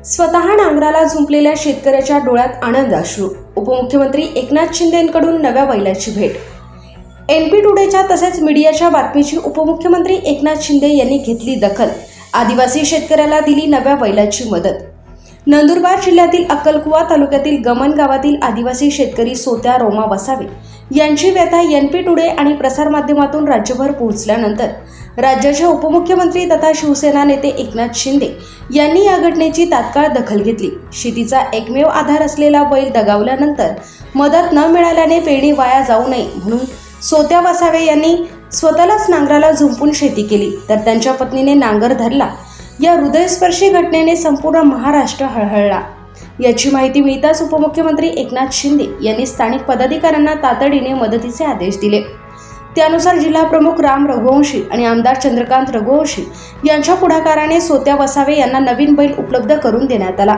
स्वतः नांगराला झुंपलेल्या शेतकऱ्याच्या डोळ्यात आनंद अश्रू. उपमुख्यमंत्री एकनाथ शिंदेंकडून नव्या बैलाची भेट. NP टुडेच्या तसेच मीडियाच्या बातमीची उपमुख्यमंत्री एकनाथ शिंदे यांनी घेतली दखल. आदिवासी शेतकऱ्याला दिली नव्या बैलाची मदत. नंदुरबार जिल्ह्यातील अक्कलकुवा तालुक्यातील गमन गावातील आदिवासी शेतकरी सोत्या रोमा वसावे यांची व्यथा NP टुडे आणि प्रसारमाध्यमातून राज्यभर पोहोचल्यानंतर राज्याचे उपमुख्यमंत्री तथा शिवसेना नेते एकनाथ शिंदे यांनी या घटनेची तात्काळ दखल घेतली. शेतीचा एकमेव आधार असलेला बैल दगावल्यानंतर मदत न मिळाल्याने पेरणी वाया जाऊ नये म्हणून सोत्या वसावे यांनी स्वतःलाच नांगराला झुंपून शेती केली, तर त्यांच्या पत्नीने नांगर धरला. या हृदयस्पर्शी घटनेने संपूर्ण महाराष्ट्र हळहळला. याची माहिती मिळताच उपमुख्यमंत्री एकनाथ शिंदे यांनी स्थानिक पदाधिकाऱ्यांना तातडीने मदतीचे आदेश दिले. त्यानुसार जिल्हा प्रमुख राम रघुवंशी आणि आमदार चंद्रकांत रघुवंशी यांच्या पुढाकाराने सोत्या वसावे यांना नवीन बैल उपलब्ध करून देण्यात आला.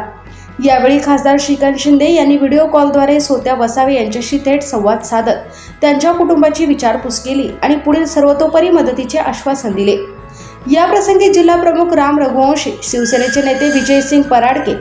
यावेळी खासदार श्रीकांत शिंदे यांनी व्हिडिओ कॉलद्वारे सोत्या वसावे यांच्याशी थेट संवाद साधत त्यांच्या कुटुंबाची विचारपूस केली आणि पुढील सर्वतोपरी मदतीचे आश्वासन दिले. या प्रसंगी जिल्हा प्रमुख राम रघुवंशी, शिवसेनेचे नेते विजयसिंग पराडके,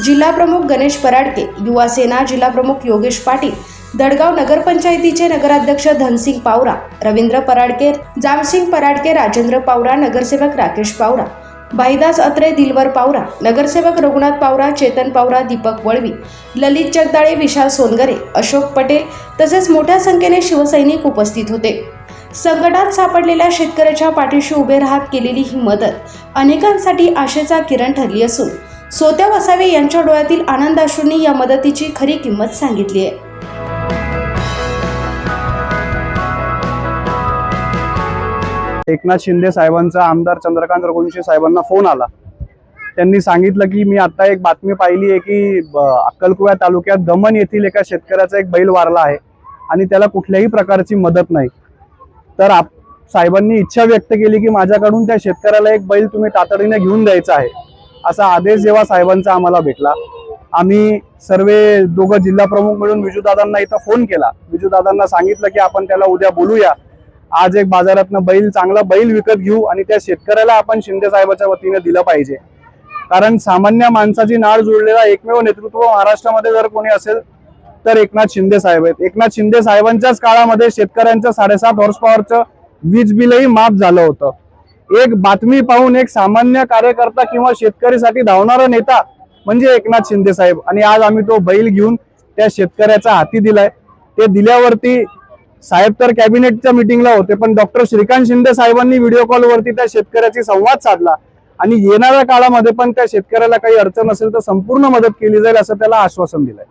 जिल्हा प्रमुख गणेश पराडके, युवा सेना जिल्हा प्रमुख योगेश पाटील, दडगाव नगरपंचायतीचे नगराध्यक्ष धनसिंग पावरा, रवींद्र पराडके, जामसिंग पराडके, राजेंद्र पावरा, नगरसेवक राकेश पावरा, भाईदास अत्रे, दिलवर पावरा, नगरसेवक रघुनाथ पावरा, चेतन पावरा, दीपक वळवी, ललित जगदाळे, विशाल सोनगरे, अशोक पटेल तसेच मोठ्या संख्येने शिवसैनिक उपस्थित होते. संकटात सापडलेल्या शेतकऱ्याच्या पाठीशी उभे राहत केलेली ही मदत अनेकांसाठी आशेचा किरण ठरली असून सोत्या वसावे यांच्या डोळ्यातील आनंदाश्रूंनी या मदतीची खरी किंमत सांगितली आहे. एकनाथ शिंदे साहेबांचा आमदार चंद्रकांत रघुवंशी साहेबांना फोन आला. त्यांनी सांगितलं की मी आता एक बातमी पाहिली आहे की अक्कलकुवा तालुक्यात दमन येथील एका शेतकऱ्याचा एक बैल वारला आहे आणि त्याला कुठल्याही प्रकारची मदत नाही. तर साहेबांनी इच्छा व्यक्त केली की माझ्याकडून त्या शेतकऱ्याला एक बैल तुम्ही तातडीने घेऊन द्यायचा आहे. असा आदेश जेव्हा साहेबांचा आम्हाला भेटला, आम्ही सर्व दोघं जिल्हा प्रमुख मिळून विजूदादांना इथं फोन केला. विजूदादांना सांगितलं की आपण त्याला उद्या बोलूया, आज एक बाजारातनं चांगला बैल विकत घेऊ आणि त्या शेतकऱ्याला आपण शिंदे साहेबांच्या वतीने दिलं पाहिजे. कारण सामान्य माणसाची नाळ जुळलेला एकमेव नेतृत्व महाराष्ट्रामध्ये जर कोणी असेल तर एकनाथ शिंदे साहेब आहेत. एकनाथ शिंदे साहेबांच्याच काळामध्ये शेतकऱ्यांचं 7.5 हॉर्स पॉवरचं वीज बिलही माफ झालं होतं. एक बातमी पाहून एक सामान्य कार्यकर्ता किंवा शेतकरीसाठी धावणारा नेता म्हणजे एकनाथ शिंदे साहेब. आणि आज आम्ही तो बैल घेऊन त्या शेतकऱ्याच्या हाती दिलाय. ते दिल्यावरती साहेब तर कॅबिनेटच्या मीटिंगला होते, पण डॉक्टर श्रीकांत शिंदे साहेबांनी व्हिडिओ कॉलवरती त्या शेतकऱ्याची संवाद साधला आणि येणाऱ्या काळामध्ये पण त्या शेतकऱ्याला काही अडचण असेल तर संपूर्ण मदत केली जाईल असं त्याला आश्वासन दिलंय.